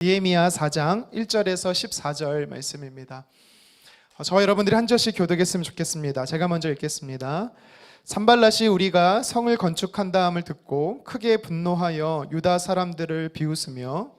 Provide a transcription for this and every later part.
느헤미야 4장 1절에서 14절 말씀입니다. 저와 여러분들이 한 절씩 교독했으면 좋겠습니다. 제가 먼저 읽겠습니다. 산발랏이 우리가 성을 건축한다함을 듣고 크게 분노하여 유다 사람들을 비웃으며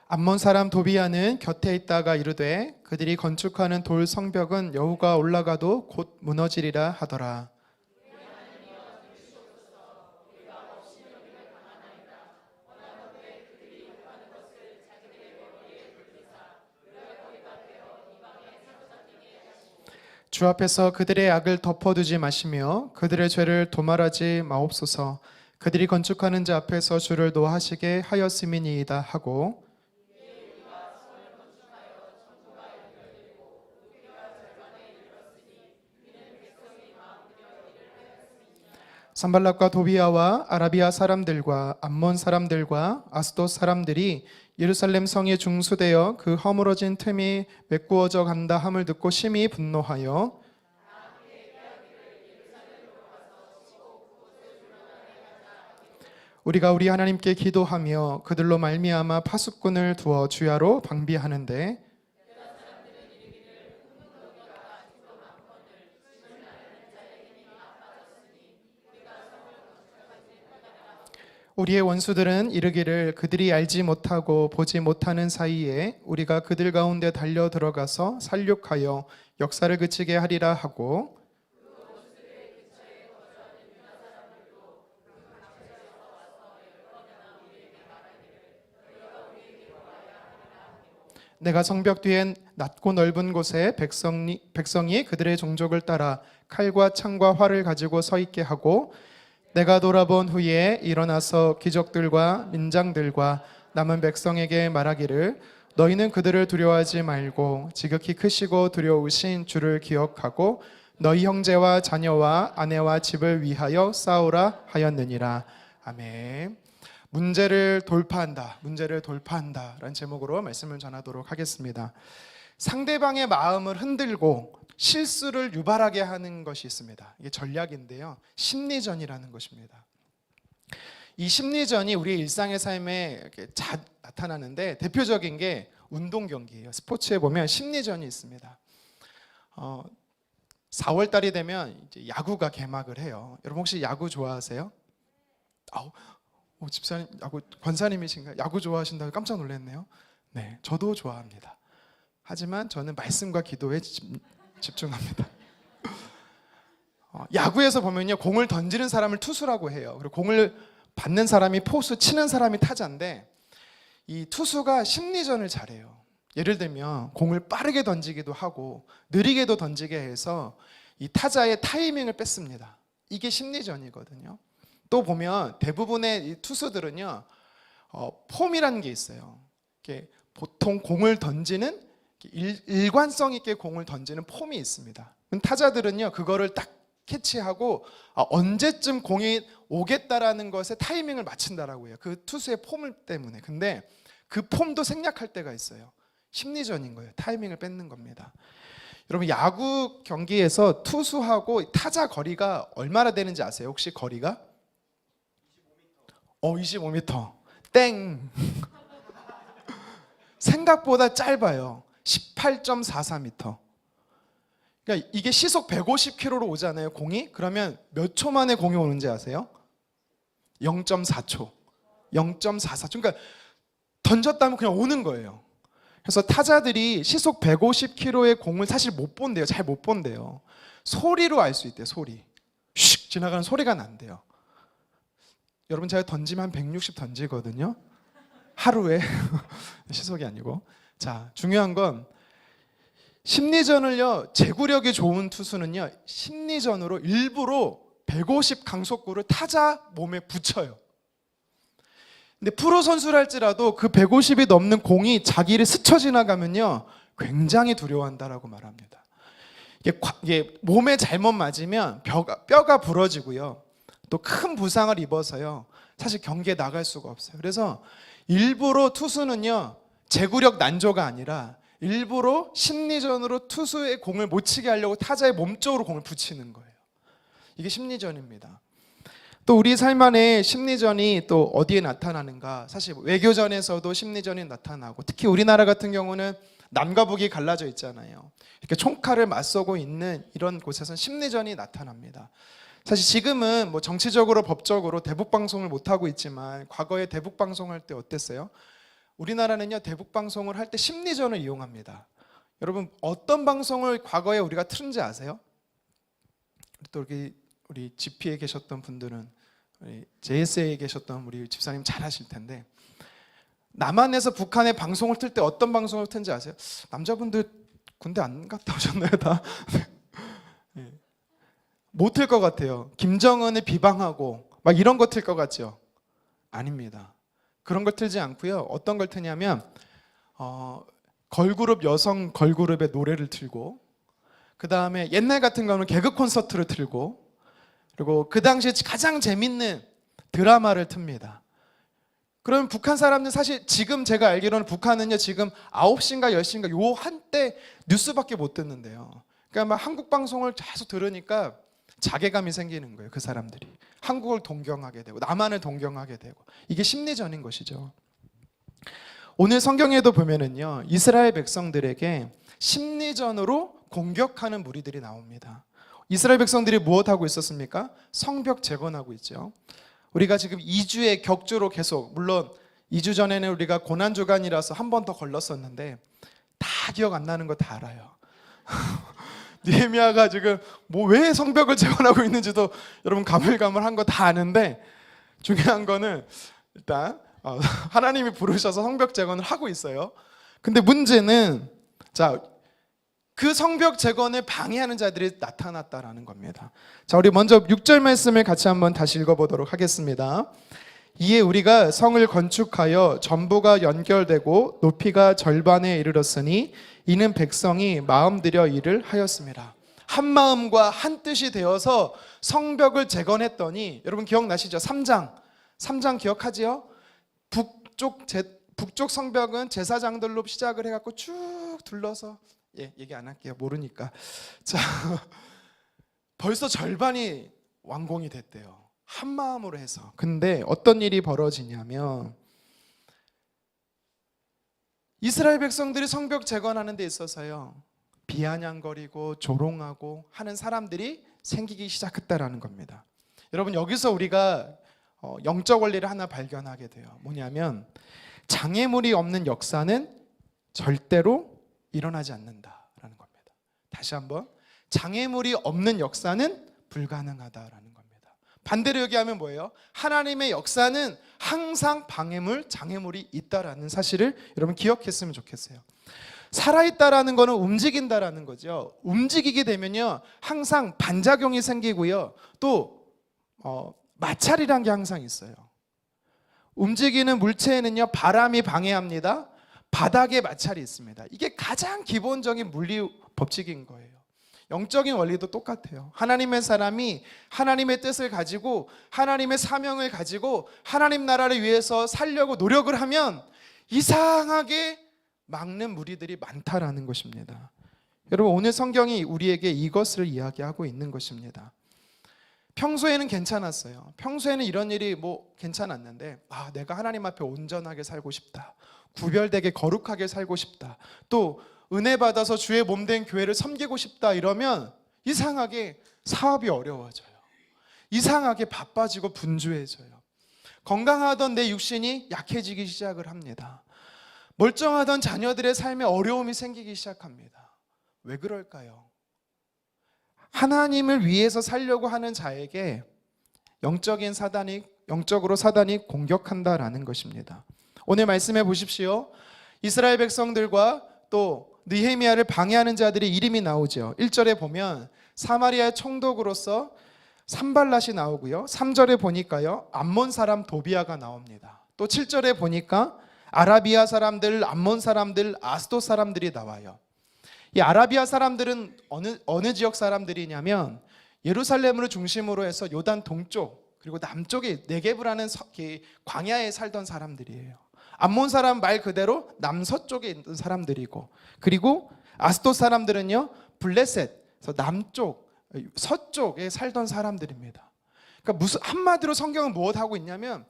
암몬 사람 도비야는 곁에 있다가 이르되 그들이 건축하는 돌 성벽은 여호가 올라가도 곧 무너지리라 하더라. 주 앞에서 그들의 악을 덮어두지 마시며 그들의 죄를 도말하지 마옵소서. 그들이 건축하는 자 앞에서 주를 노하시게 하였음이니이다 하고 산발랏과 도비야와 아라비아 사람들과 암몬 사람들과 아스돗 사람들이 예루살렘 성에 중수되어 그 허물어진 틈이 메꾸어져 간다 함을 듣고 심히 분노하여 우리가 우리 하나님께 기도하며 그들로 말미암아 파수꾼을 두어 주야로 방비하는데 우리의 원수들은 이르기를 그들이 알지 못하고 보지 못하는 사이에 우리가 그들 가운데 달려 들어가서 살육하여 역사를 그치게 하리라 하고 내가 성벽 뒤에 낮고 넓은 곳에 백성이 그들의 종족을 따라 칼과 창과 활을 가지고 서 있게 하고 내가 돌아본 후에 일어나서 귀족들과 민장들과 남은 백성에게 말하기를 너희는 그들을 두려워하지 말고 지극히 크시고 두려우신 주를 기억하고 너희 형제와 자녀와 아내와 집을 위하여 싸우라 하였느니라. 아멘. 문제를 돌파한다 라는 제목으로 말씀을 전하도록 하겠습니다. 상대방의 마음을 흔들고 실수를 유발하게 하는 것이 있습니다. 이게 전략인데요, 심리전이라는 것입니다. 이 심리전이 우리 일상의 삶에 이렇게 나타나는데 대표적인 게 운동 경기예요. 스포츠에 보면 심리전이 있습니다. 4월 달이 되면 이제 야구가 개막을 해요. 여러분 혹시 야구 좋아하세요? 집사님, 권사님이신가요? 야구 좋아하신다고 깜짝 놀랐네요. 네, 저도 좋아합니다. 하지만 저는 말씀과 기도에 집중합니다. 야구에서 보면요, 공을 던지는 사람을 투수라고 해요. 그리고 공을 받는 사람이 포수, 치는 사람이 타자인데 이 투수가 심리전을 잘해요. 예를 들면 공을 빠르게 던지기도 하고 느리게도 던지게 해서 이 타자의 타이밍을 뺏습니다. 이게 심리전이거든요. 또 보면 대부분의 이 투수들은요, 폼이라는 게 있어요. 이렇게 보통 공을 던지는 일관성 있게 공을 던지는 폼이 있습니다. 타자들은요, 그거를 딱 캐치하고 언제쯤 공이 오겠다라는 것에 타이밍을 맞춘다라고 해요. 그 투수의 폼 때문에. 근데 그 폼도 생략할 때가 있어요. 심리전인 거예요. 타이밍을 뺏는 겁니다. 여러분 야구 경기에서 투수하고 타자 거리가 얼마나 되는지 아세요? 혹시 거리가? 25m. 땡. 생각보다 짧아요. 18.44m. 그러니까 이게 시속 150km로 오잖아요, 공이. 그러면 몇 초 만에 공이 오는지 아세요? 0.4초. 0.44초. 그러니까 던졌다면 그냥 오는 거예요. 그래서 타자들이 시속 150km의 공을 사실 못 본대요. 잘 못 본대요. 소리로 알 수 있대요. 소리. 슉 지나가는 소리가 난대요. 여러분 제가 던지면 한 160 던지거든요. 하루에. 시속이 아니고. 자, 중요한 건 심리전을요, 제구력이 좋은 투수는요, 심리전으로 일부러 150 강속구를 타자 몸에 붙여요. 근데 프로 선수랄지라도 그 150이 넘는 공이 자기를 스쳐 지나가면요, 굉장히 두려워한다라고 말합니다. 이게 몸에 잘못 맞으면 뼈가 부러지고요, 또 큰 부상을 입어서요, 사실 경기에 나갈 수가 없어요. 그래서 일부러 투수는요, 제구력 난조가 아니라 일부러 심리전으로 투수의 공을 못 치게 하려고 타자의 몸쪽으로 공을 붙이는 거예요. 이게 심리전입니다. 또 우리 삶 안에 심리전이 또 어디에 나타나는가? 사실 외교전에서도 심리전이 나타나고, 특히 우리나라 같은 경우는 남과 북이 갈라져 있잖아요. 이렇게 총칼을 맞서고 있는 이런 곳에서는 심리전이 나타납니다. 사실 지금은 뭐 정치적으로 법적으로 대북 방송을 못 하고 있지만, 과거에 대북 방송할 때 어땠어요? 우리나라는요, 대북 방송을 할 때 심리전을 이용합니다. 여러분, 어떤 방송을 과거에 우리가 틀은지 아세요? 또 우리 GP에 계셨던 분들은, 우리 JSA에 계셨던 우리 집사님 잘 아실 텐데, 남한에서 북한의 방송을 틀 때 어떤 방송을 틀는지 아세요? 남자분들 군대 안 갔다 오셨나요, 다? 못 틀 것 같아요. 김정은을 비방하고 막 이런 거 틀 것 같죠? 아닙니다. 그런 걸 틀지 않고요. 어떤 걸 트냐면 걸그룹, 여성 걸그룹의 노래를 틀고, 그 다음에 옛날 같은 경우는 개그 콘서트를 틀고, 그리고 그 당시에 가장 재밌는 드라마를 틉니다. 그럼 북한 사람들, 사실 지금 제가 알기로는 북한은요, 지금 9시인가 10시인가 요 한때 뉴스밖에 못 듣는데요. 그러니까 막 한국 방송을 계속 들으니까 자괴감이 생기는 거예요. 그 사람들이 한국을 동경하게 되고 남한을 동경하게 되고, 이게 심리전인 것이죠. 오늘 성경에도 보면은요, 이스라엘 백성들에게 심리전으로 공격하는 무리들이 나옵니다. 이스라엘 백성들이 무엇하고 있었습니까? 성벽 재건하고 있죠. 우리가 지금 2주의 격주로 계속, 물론 2주 전에는 우리가 고난주간이라서 한 번 더 걸렀었는데 다 기억 안 나는 거 다 알아요. 느헤미야가 지금 뭐 왜 성벽을 재건하고 있는지도 여러분 가물가물한 거 다 아는데, 중요한 거는 일단 하나님이 부르셔서 성벽 재건을 하고 있어요. 근데 문제는, 자, 그 성벽 재건을 방해하는 자들이 나타났다라는 겁니다. 자, 우리 먼저 6절 말씀을 같이 한번 다시 읽어보도록 하겠습니다. 이에 우리가 성을 건축하여 전부가 연결되고 높이가 절반에 이르렀으니 이는 백성이 마음들여 일을 하였습니다. 한 마음과 한 뜻이 되어서 성벽을 재건했더니, 여러분 기억나시죠? 3장 기억하지요? 북쪽 성벽은 제사장들로 시작을 해갖고 쭉 둘러서, 얘기 안 할게요, 모르니까. 자, 벌써 절반이 완공이 됐대요. 한 마음으로 해서. 근데 어떤 일이 벌어지냐면, 이스라엘 백성들이 성벽 재건하는 데 있어서요, 비아냥거리고 조롱하고 하는 사람들이 생기기 시작했다라는 겁니다. 여러분, 여기서 우리가 영적 원리를 하나 발견하게 돼요. 뭐냐면, 장애물이 없는 역사는 절대로 일어나지 않는다라는 겁니다. 다시 한번, 장애물이 없는 역사는 불가능하다라는 겁니다. 반대로 얘기하면 뭐예요? 하나님의 역사는 항상 장애물이 있다라는 사실을 여러분 기억했으면 좋겠어요. 살아있다라는 거는 움직인다라는 거죠. 움직이게 되면요, 항상 반작용이 생기고요, 또 마찰이란 게 항상 있어요. 움직이는 물체에는요, 바람이 방해합니다. 바닥에 마찰이 있습니다. 이게 가장 기본적인 물리 법칙인 거예요. 영적인 원리도 똑같아요. 하나님의 사람이 하나님의 뜻을 가지고 하나님의 사명을 가지고 하나님 나라를 위해서 살려고 노력을 하면 이상하게 막는 무리들이 많다라는 것입니다. 여러분, 오늘 성경이 우리에게 이것을 이야기하고 있는 것입니다. 평소에는 괜찮았어요. 평소에는 이런 일이 뭐 괜찮았는데, 내가 하나님 앞에 온전하게 살고 싶다, 구별되게 거룩하게 살고 싶다, 또 은혜 받아서 주의 몸된 교회를 섬기고 싶다, 이러면 이상하게 사업이 어려워져요. 이상하게 바빠지고 분주해져요. 건강하던 내 육신이 약해지기 시작을 합니다. 멀쩡하던 자녀들의 삶에 어려움이 생기기 시작합니다. 왜 그럴까요? 하나님을 위해서 살려고 하는 자에게 영적으로 사단이 공격한다라는 것입니다. 오늘 말씀해 보십시오. 이스라엘 백성들과 또 느헤미야를 방해하는 자들의 이름이 나오죠. 1절에 보면 사마리아의 총독으로서 산발랏이 나오고요, 3절에 보니까요, 암몬 사람 도비아가 나옵니다. 또 7절에 보니까 아라비아 사람들, 암몬 사람들, 아스돗 사람들이 나와요. 이 아라비아 사람들은 어느 지역 사람들이냐면, 예루살렘을 중심으로 해서 요단 동쪽 그리고 남쪽에 네게브라는 광야에 살던 사람들이에요. 암몬 사람 말 그대로 남서쪽에 있는 사람들이고, 그리고 아스돗 사람들은요 블레셋, 남쪽, 서쪽에 살던 사람들입니다. 그러니까 한마디로 성경은 무엇 하고 있냐면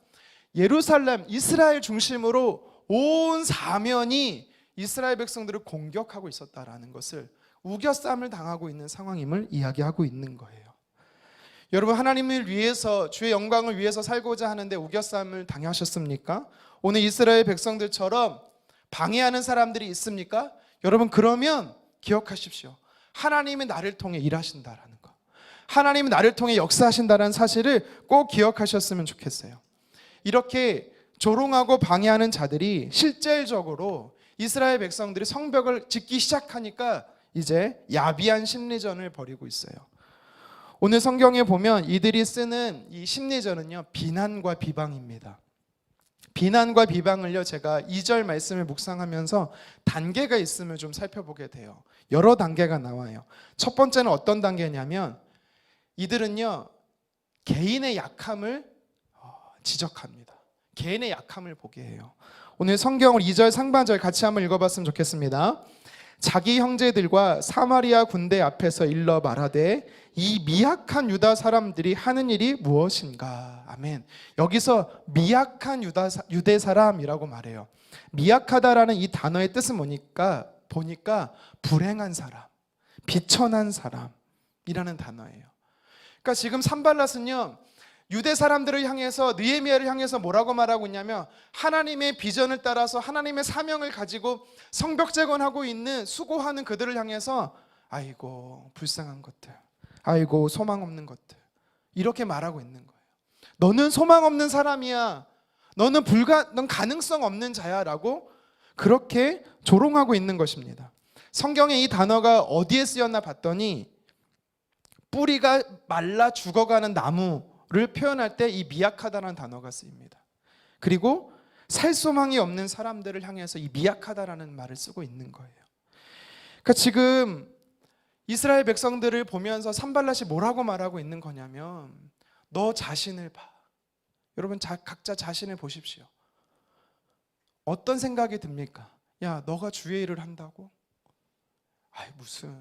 예루살렘, 이스라엘 중심으로 온 사면이 이스라엘 백성들을 공격하고 있었다라는 것을, 우겨쌈을 당하고 있는 상황임을 이야기하고 있는 거예요. 여러분, 하나님을 위해서, 주의 영광을 위해서 살고자 하는데 우겨쌈을 당하셨습니까? 오늘 이스라엘 백성들처럼 방해하는 사람들이 있습니까? 여러분, 그러면 기억하십시오. 하나님이 나를 통해 일하신다라는 거, 하나님이 나를 통해 역사하신다는 사실을 꼭 기억하셨으면 좋겠어요. 이렇게 조롱하고 방해하는 자들이 실질적으로 이스라엘 백성들이 성벽을 짓기 시작하니까 이제 야비한 심리전을 벌이고 있어요. 오늘 성경에 보면 이들이 쓰는 이 심리전은요, 비난과 비방입니다. 비난과 비방을요, 제가 2절 말씀을 묵상하면서 단계가 있음을 좀 살펴보게 돼요. 여러 단계가 나와요. 첫 번째는 어떤 단계냐면 이들은요, 개인의 약함을 지적합니다. 개인의 약함을 보게 해요. 오늘 성경을 2절 상반절 같이 한번 읽어봤으면 좋겠습니다. 자기 형제들과 사마리아 군대 앞에서 일러 말하되 이 미약한 유다 사람들이 하는 일이 무엇인가. 아멘. 여기서 미약한 유대 사람이라고 말해요. 미약하다라는 이 단어의 뜻은 뭐니까 보니까 불행한 사람, 비천한 사람이라는 단어예요. 그러니까 지금 산발랏은요, 유대 사람들을 향해서, 느헤미야를 향해서 뭐라고 말하고 있냐면 하나님의 비전을 따라서 하나님의 사명을 가지고 성벽 재건하고 있는, 수고하는 그들을 향해서 아이고 불쌍한 것들, 아이고 소망 없는 것들, 이렇게 말하고 있는 거예요. 너는 소망 없는 사람이야, 넌 가능성 없는 자야 라고 그렇게 조롱하고 있는 것입니다. 성경에 이 단어가 어디에 쓰였나 봤더니 뿌리가 말라 죽어가는 나무를 표현할 때 이 미약하다라는 단어가 쓰입니다. 그리고 살 소망이 없는 사람들을 향해서 이 미약하다라는 말을 쓰고 있는 거예요. 그러니까 지금 이스라엘 백성들을 보면서 산발랏이 뭐라고 말하고 있는 거냐면 너 자신을 봐. 여러분, 각자 자신을 보십시오. 어떤 생각이 듭니까? 야, 너가 주의 일을 한다고? 아이 무슨,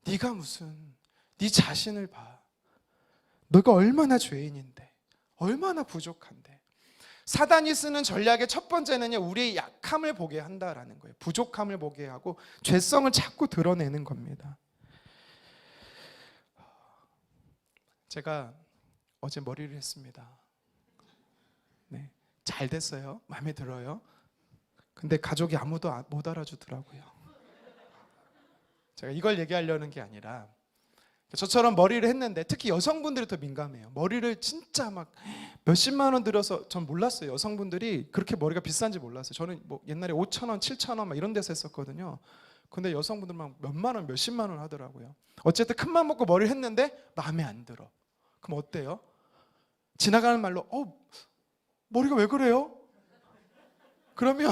네가 무슨, 네 자신을 봐. 너가 얼마나 죄인인데, 얼마나 부족한데. 사단이 쓰는 전략의 첫 번째는요, 우리의 약함을 보게 한다라는 거예요. 부족함을 보게 하고 죄성을 자꾸 드러내는 겁니다. 제가 어제 머리를 했습니다. 네, 잘 됐어요. 마음에 들어요. 근데 가족이 아무도 못 알아주더라고요. 제가 이걸 얘기하려는 게 아니라 저처럼 머리를 했는데 특히 여성분들이 더 민감해요. 머리를 진짜 막 몇십만 원 들여서, 전 몰랐어요. 여성분들이 그렇게 머리가 비싼지 몰랐어요. 저는 뭐 옛날에 5,000원, 7,000원 막 이런 데서 했었거든요. 근데 여성분들 막 몇만 원, 몇십만 원 하더라고요. 어쨌든 큰맘 먹고 머리를 했는데 마음에 안 들어. 그럼 어때요? 지나가는 말로 머리가 왜 그래요? 그러면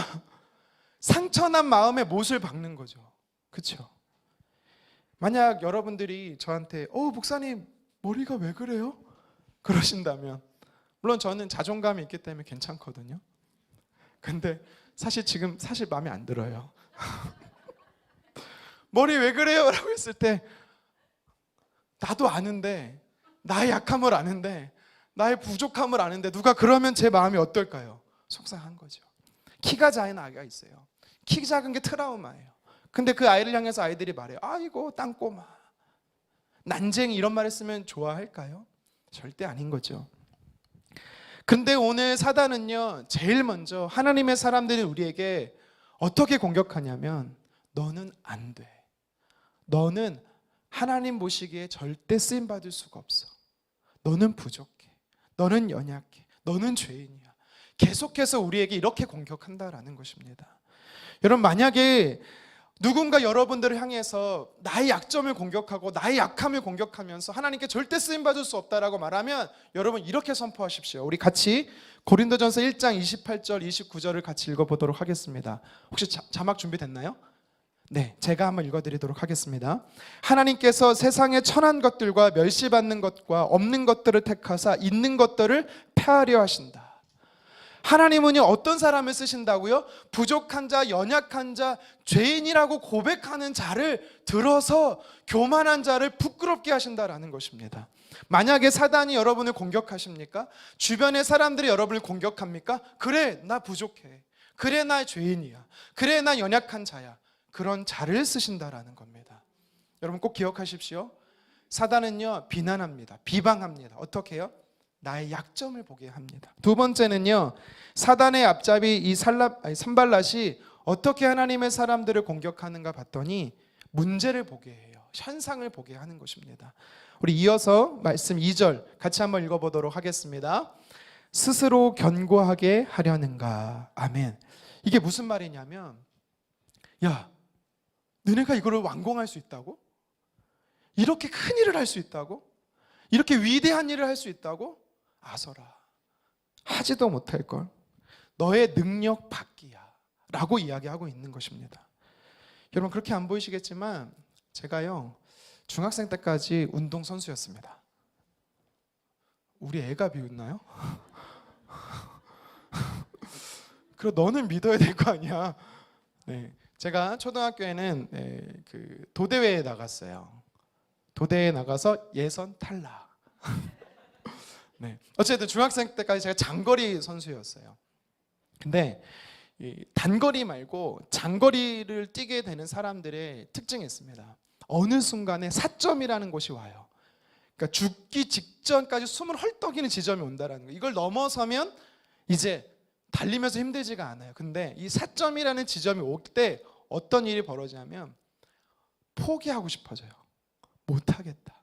상처난 마음에 못을 박는 거죠. 그렇죠? 만약 여러분들이 저한테 목사님 머리가 왜 그래요? 그러신다면, 물론 저는 자존감이 있기 때문에 괜찮거든요. 근데 지금 마음에 안 들어요. 머리 왜 그래요? 라고 했을 때 나도 아는데, 나의 약함을 아는데, 나의 부족함을 아는데 누가 그러면 제 마음이 어떨까요? 속상한 거죠. 키가 작은 아이가 있어요. 키 작은 게 트라우마예요. 근데 그 아이를 향해서 아이들이 말해요. 아이고 땅꼬마, 난쟁이, 이런 말 했으면 좋아할까요? 절대 아닌 거죠. 근데 오늘 사단은요, 제일 먼저 하나님의 사람들이 우리에게 어떻게 공격하냐면 너는 안 돼. 너는 하나님 보시기에 절대 쓰임받을 수가 없어. 너는 부족해. 너는 연약해. 너는 죄인이야. 계속해서 우리에게 이렇게 공격한다라는 것입니다. 여러분, 만약에 누군가 여러분들을 향해서 나의 약점을 공격하고 나의 약함을 공격하면서 하나님께 절대 쓰임받을 수 없다라고 말하면 여러분 이렇게 선포하십시오. 우리 같이 고린도전서 1장 28절 29절을 같이 읽어보도록 하겠습니다. 혹시 자막 준비됐나요? 네, 제가 한번 읽어드리도록 하겠습니다. 하나님께서 세상의 천한 것들과 멸시받는 것과 없는 것들을 택하사 있는 것들을 폐하려 하신다. 하나님은요 어떤 사람을 쓰신다고요? 부족한 자, 연약한 자, 죄인이라고 고백하는 자를 들어서 교만한 자를 부끄럽게 하신다라는 것입니다. 만약에 사단이 여러분을 공격하십니까? 주변의 사람들이 여러분을 공격합니까? 그래, 나 부족해. 그래, 나 죄인이야. 그래, 나 연약한 자야. 그런 자를 쓰신다라는 겁니다. 여러분 꼭 기억하십시오. 사단은요 비난합니다. 비방합니다. 어떻게 해요? 나의 약점을 보게 합니다. 두 번째는요, 사단의 앞잡이 이 산발랏이 어떻게 하나님의 사람들을 공격하는가 봤더니 문제를 보게 해요. 현상을 보게 하는 것입니다. 우리 이어서 말씀 2절 같이 한번 읽어보도록 하겠습니다. 스스로 견고하게 하려는가. 아멘. 이게 무슨 말이냐면, 야, 너네가 이거를 완공할 수 있다고? 이렇게 큰 일을 할 수 있다고? 이렇게 위대한 일을 할 수 있다고? 아서라, 하지도 못할 걸. 너의 능력 밖이야 라고 이야기하고 있는 것입니다. 여러분 그렇게 안 보이시겠지만 제가요 중학생 때까지 운동선수였습니다. 우리 애가 비웃나요? 그럼 너는 믿어야 될 거 아니야. 네, 제가 초등학교에는 그 도대회에 나갔어요. 도대회에 나가서 예선 탈락. 네. 어쨌든 중학생 때까지 제가 장거리 선수였어요. 근데 이 단거리 말고 장거리를 뛰게 되는 사람들의 특징이 있습니다. 어느 순간에 사점이라는 곳이 와요. 그러니까 죽기 직전까지 숨을 헐떡이는 지점이 온다라는 거예요. 이걸 넘어서면 이제 달리면서 힘들지가 않아요. 근데 이 사점이라는 지점이 올 때 어떤 일이 벌어지냐면 포기하고 싶어져요. 못하겠다.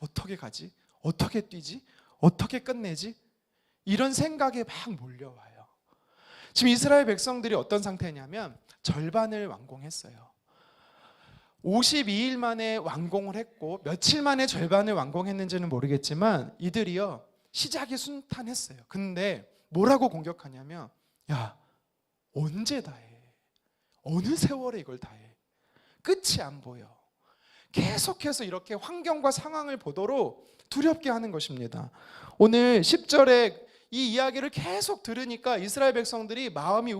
어떻게 가지? 어떻게 뛰지? 어떻게 끝내지? 이런 생각에 막 몰려와요. 지금 이스라엘 백성들이 어떤 상태냐면 절반을 완공했어요. 52일 만에 완공을 했고 며칠 만에 절반을 완공했는지는 모르겠지만 이들이요 시작이 순탄했어요. 근데 뭐라고 공격하냐면, 야, 언제 다 해? 어느 세월에 이걸 다 해? 끝이 안 보여. 계속해서 이렇게 환경과 상황을 보도록 두렵게 하는 것입니다. 오늘 10절에 이 이야기를 계속 들으니까 이스라엘 백성들이 마음이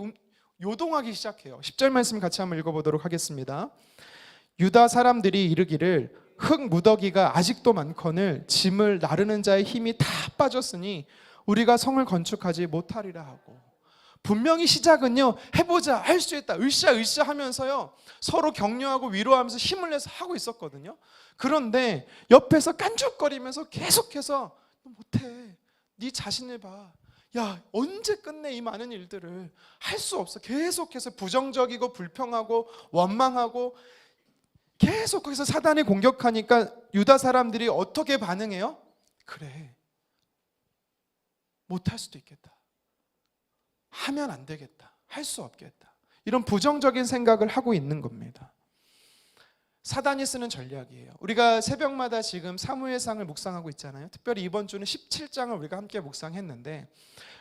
요동하기 시작해요. 10절 말씀 같이 한번 읽어보도록 하겠습니다. 유다 사람들이 이르기를 흙 무더기가 아직도 많거늘 짐을 나르는 자의 힘이 다 빠졌으니 우리가 성을 건축하지 못하리라 하고. 분명히 시작은요 해보자, 할 수 있다, 으쌰으쌰 하면서요 서로 격려하고 위로하면서 힘을 내서 하고 있었거든요. 그런데 옆에서 깐죽거리면서 계속해서 너 못해, 네 자신을 봐, 야 언제 끝내 이 많은 일들을, 할 수 없어. 계속해서 부정적이고 불평하고 원망하고 계속 거기서 사단이 공격하니까 유다 사람들이 어떻게 반응해요? 그래, 못할 수도 있겠다, 하면 안 되겠다, 할 수 없겠다, 이런 부정적인 생각을 하고 있는 겁니다. 사단이 쓰는 전략이에요. 우리가 새벽마다 지금 사무엘상을 묵상하고 있잖아요. 특별히 이번 주는 17장을 우리가 함께 묵상했는데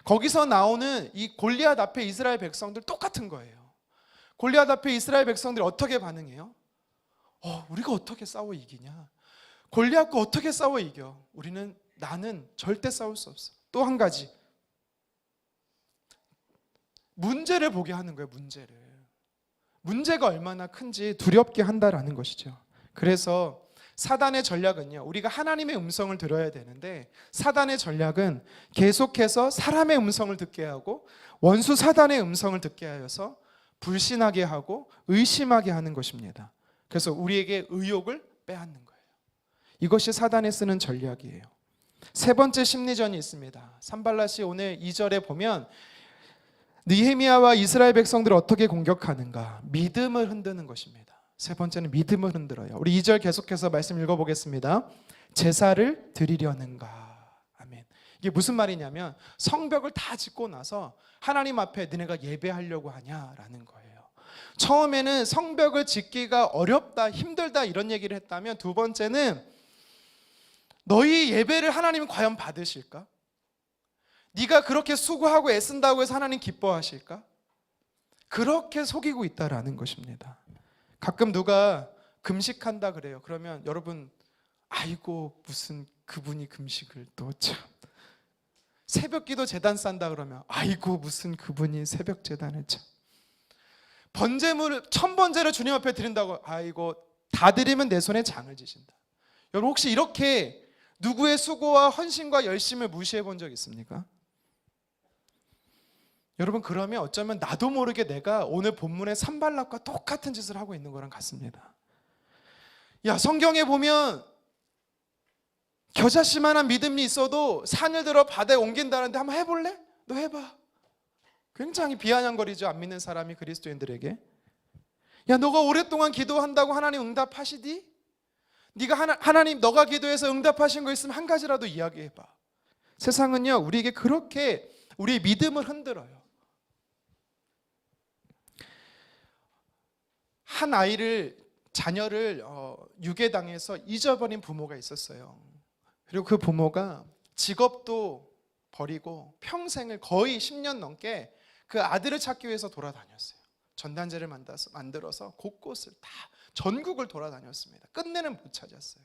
거기서 나오는 이 골리앗 앞에 이스라엘 백성들 똑같은 거예요. 골리앗 앞에 이스라엘 백성들이 어떻게 반응해요? 우리가 어떻게 싸워 이기냐? 골리앗과 어떻게 싸워 이겨? 나는 절대 싸울 수 없어. 또 한 가지, 문제를 보게 하는 거예요. 문제가 얼마나 큰지 두렵게 한다라는 것이죠. 그래서 사단의 전략은요, 우리가 하나님의 음성을 들어야 되는데 사단의 전략은 계속해서 사람의 음성을 듣게 하고 원수 사단의 음성을 듣게 하여서 불신하게 하고 의심하게 하는 것입니다. 그래서 우리에게 의욕을 빼앗는 거예요. 이것이 사단이 쓰는 전략이에요. 세 번째 심리전이 있습니다. 산발랏이 오늘 2절에 보면 느헤미야와 이스라엘 백성들을 어떻게 공격하는가? 믿음을 흔드는 것입니다. 세 번째는 믿음을 흔들어요. 우리 2절 계속해서 말씀 읽어보겠습니다. 제사를 드리려는가? 아멘. 이게 무슨 말이냐면 성벽을 다 짓고 나서 하나님 앞에 너네가 예배하려고 하냐라는 거예요. 처음에는 성벽을 짓기가 어렵다, 힘들다 이런 얘기를 했다면 두 번째는 너희 예배를 하나님은 과연 받으실까? 네가 그렇게 수고하고 애쓴다고 해서 하나님 기뻐하실까? 그렇게 속이고 있다라는 것입니다. 가끔 누가 금식한다 그래요. 그러면 여러분, 아이고 무슨 그분이 금식을 또 참, 새벽기도 제단 싼다 그러면 아이고 무슨 그분이 새벽 제단을 참. 번제물을 천번제를 주님 앞에 드린다고 아이고 다 드리면 내 손에 장을 지신다. 여러분 혹시 이렇게 누구의 수고와 헌신과 열심을 무시해 본 적 있습니까? 여러분 그러면 어쩌면 나도 모르게 내가 오늘 본문의 산발락과 똑같은 짓을 하고 있는 거랑 같습니다. 야, 성경에 보면 겨자씨만한 믿음이 있어도 산을 들어 바다에 옮긴다는데 한번 해볼래? 너 해봐. 굉장히 비아냥거리죠. 안 믿는 사람이 그리스도인들에게. 야, 너가 오랫동안 기도한다고 하나님 응답하시디? 네가 하나님 너가 기도해서 응답하신 거 있으면 한 가지라도 이야기해봐. 세상은요 우리에게 그렇게 우리의 믿음을 흔들어요. 한 자녀를 유괴당해서 잊어버린 부모가 있었어요. 그리고 그 부모가 직업도 버리고 평생을 거의 10년 넘게 그 아들을 찾기 위해서 돌아다녔어요. 전단지를 만들어서 곳곳을 다 전국을 돌아다녔습니다. 끝내는 못 찾았어요.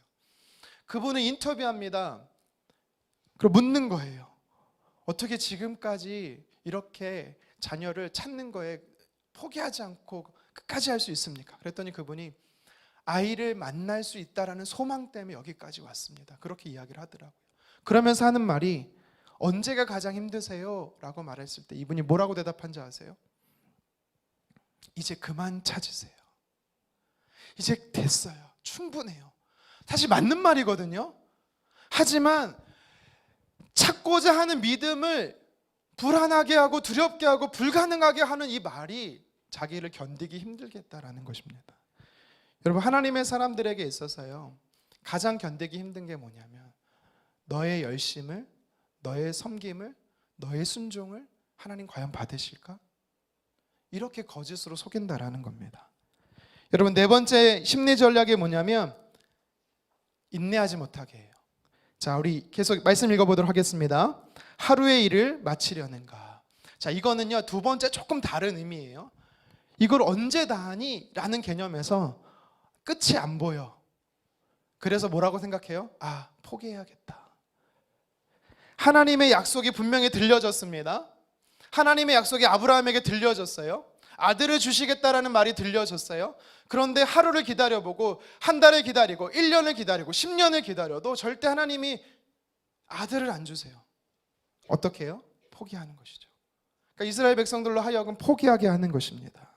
그분을 인터뷰합니다. 그리고 묻는 거예요. 어떻게 지금까지 이렇게 자녀를 찾는 거에 포기하지 않고 끝까지 할 수 있습니까? 그랬더니 그분이 아이를 만날 수 있다라는 소망 때문에 여기까지 왔습니다. 그렇게 이야기를 하더라고요. 그러면서 하는 말이 언제가 가장 힘드세요? 라고 말했을 때 이분이 뭐라고 대답한지 아세요? 이제 그만 찾으세요. 이제 됐어요. 충분해요. 사실 맞는 말이거든요. 하지만 찾고자 하는 믿음을 불안하게 하고 두렵게 하고 불가능하게 하는 이 말이 자기를 견디기 힘들겠다라는 것입니다. 여러분 하나님의 사람들에게 있어서요 가장 견디기 힘든 게 뭐냐면 너의 열심을, 너의 섬김을, 너의 순종을 하나님 과연 받으실까? 이렇게 거짓으로 속인다라는 겁니다. 여러분 네 번째 심리 전략이 뭐냐면 인내하지 못하게 해요. 자, 우리 계속 말씀 읽어보도록 하겠습니다. 하루의 일을 마치려는가. 자, 이거는요 두 번째 조금 다른 의미예요. 이걸 언제 다 하니? 라는 개념에서 끝이 안 보여. 그래서 뭐라고 생각해요? 아, 포기해야겠다. 하나님의 약속이 분명히 들려졌습니다. 하나님의 약속이 아브라함에게 들려졌어요. 아들을 주시겠다라는 말이 들려졌어요. 그런데 하루를 기다려보고 한 달을 기다리고 1년을 기다리고 10년을 기다려도 절대 하나님이 아들을 안 주세요. 어떻게 해요? 포기하는 것이죠. 그러니까 이스라엘 백성들로 하여금 포기하게 하는 것입니다.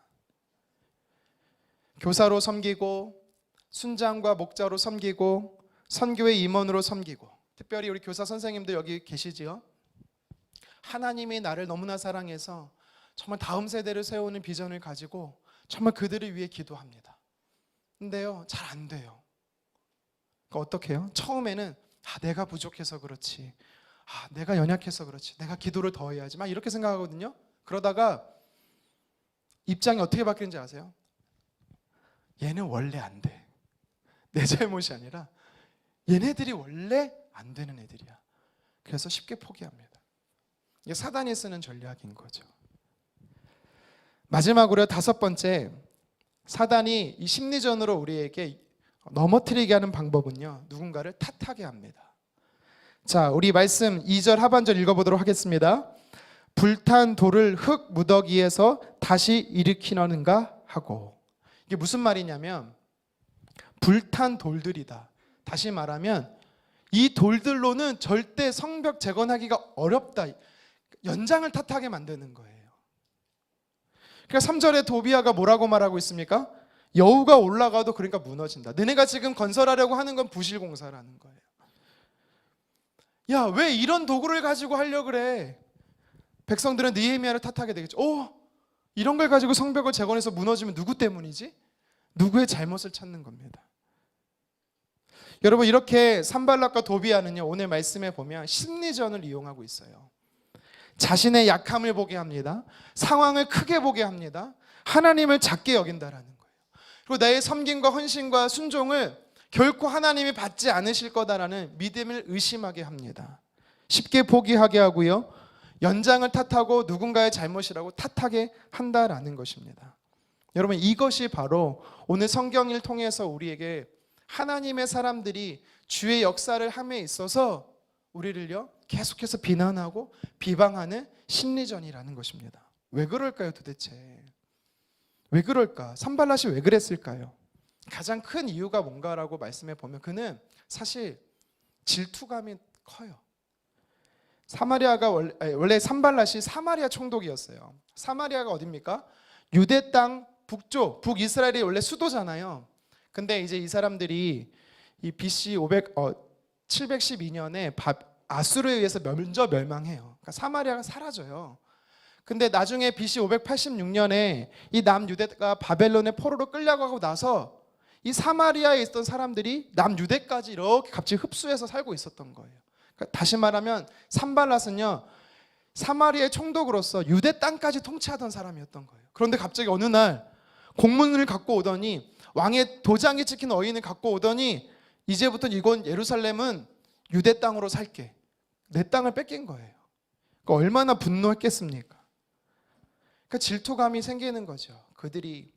교사로 섬기고 순장과 목자로 섬기고 선교의 임원으로 섬기고 특별히 우리 교사 선생님들 여기 계시지요? 하나님이 나를 너무나 사랑해서 정말 다음 세대를 세우는 비전을 가지고 정말 그들을 위해 기도합니다. 근데요 잘 안 돼요. 그러니까 어떻게 해요? 처음에는 내가 부족해서 그렇지, 내가 연약해서 그렇지, 내가 기도를 더 해야지 막 이렇게 생각하거든요. 그러다가 입장이 어떻게 바뀌는지 아세요? 얘는 원래 안 돼. 내 잘못이 아니라 얘네들이 원래 안 되는 애들이야. 그래서 쉽게 포기합니다. 이게 사단이 쓰는 전략인 거죠. 마지막으로 다섯 번째, 사단이 이 심리전으로 우리에게 넘어뜨리게 하는 방법은요 누군가를 탓하게 합니다. 자, 우리 말씀 2절 하반절 읽어보도록 하겠습니다. 불탄 돌을 흙 무더기에서 다시 일으키려는가 하고. 이게 무슨 말이냐면 불탄 돌들이다. 다시 말하면 이 돌들로는 절대 성벽 재건하기가 어렵다. 연장을 탓하게 만드는 거예요. 그러니까 3절에 도비아가 뭐라고 말하고 있습니까? 여우가 올라가도 그러니까 무너진다. 너네가 지금 건설하려고 하는 건 부실공사라는 거예요. 야, 왜 이런 도구를 가지고 하려고 그래? 백성들은 느헤미야를 탓하게 되겠죠. 이런 걸 가지고 성벽을 재건해서 무너지면 누구 때문이지? 누구의 잘못을 찾는 겁니다. 여러분 이렇게 산발락과 도비아는요 오늘 말씀에 보면 심리전을 이용하고 있어요. 자신의 약함을 보게 합니다. 상황을 크게 보게 합니다. 하나님을 작게 여긴다라는 거예요. 그리고 나의 섬김과 헌신과 순종을 결코 하나님이 받지 않으실 거다라는 믿음을 의심하게 합니다. 쉽게 포기하게 하고요. 연장을 탓하고 누군가의 잘못이라고 탓하게 한다라는 것입니다. 여러분 이것이 바로 오늘 성경을 통해서 우리에게 하나님의 사람들이 주의 역사를 함에 있어서 우리를요 계속해서 비난하고 비방하는 심리전이라는 것입니다. 왜 그럴까요 도대체? 왜 그럴까? 산발랏이 왜 그랬을까요? 가장 큰 이유가 뭔가라고 말씀해 보면 그는 사실 질투감이 커요. 사마리아가 원래 산발랏이 사마리아 총독이었어요. 사마리아가 어디입니까? 유대 땅 북쪽, 북이스라엘이 원래 수도잖아요. 근데 이제 이 사람들이 이 BC 712년에 아수르에 의해서 먼저 멸망해요. 그러니까 사마리아가 사라져요. 근데 나중에 BC 586년에 이 남유대가 바벨론의 포로로 끌려가고 나서 이 사마리아에 있던 사람들이 남유대까지 이렇게 갑자기 흡수해서 살고 있었던 거예요. 그러니까 다시 말하면 산발랏은요 사마리아의 총독으로서 유대 땅까지 통치하던 사람이었던 거예요. 그런데 갑자기 어느 날 공문을 갖고 오더니 왕의 도장이 찍힌 어인을 갖고 오더니 이제부터 이건 예루살렘은 유대 땅으로 살게. 내 땅을 뺏긴 거예요. 그러니까 얼마나 분노했겠습니까? 그러니까 질투감이 생기는 거죠. 그들이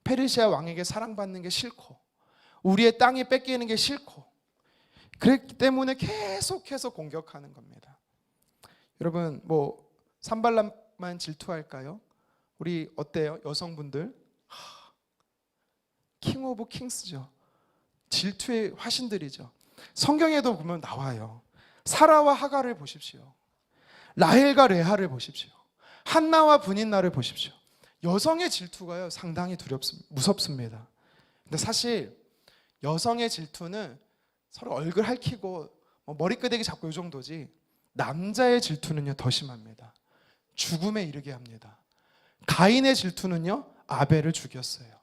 페르시아 왕에게 사랑받는 게 싫고 우리의 땅이 뺏기는 게 싫고 그랬기 때문에 계속해서 공격하는 겁니다. 여러분 뭐 산발랏만 질투할까요? 우리 어때요? 여성분들 킹 오브 킹스죠. 질투의 화신들이죠. 성경에도 보면 나와요. 사라와 하갈을 보십시오. 라헬과 레아를 보십시오. 한나와 브닌나를 보십시오. 여성의 질투가요 상당히 무섭습니다. 근데 사실 여성의 질투는 서로 얼굴 핥히고 머리끄댕이 잡고 이 정도지 남자의 질투는요 더 심합니다. 죽음에 이르게 합니다. 가인의 질투는요 아벨을 죽였어요.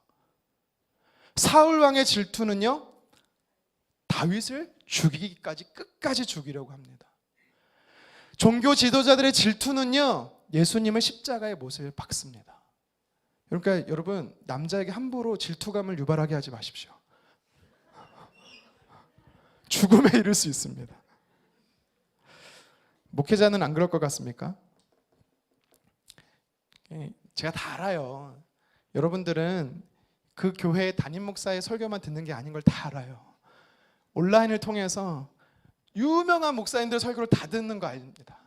사울 왕의 질투는요 다윗을 죽이기까지 끝까지 죽이려고 합니다. 종교 지도자들의 질투는요 예수님을 십자가의 못을 박습니다. 그러니까 여러분 남자에게 함부로 질투감을 유발하게 하지 마십시오. 죽음에 이를 수 있습니다. 목회자는 안 그럴 것 같습니까? 제가 다 알아요. 여러분들은 그 교회의 담임 목사의 설교만 듣는 게 아닌 걸 다 알아요. 온라인을 통해서 유명한 목사님들 설교를 다 듣는 거 아닙니다.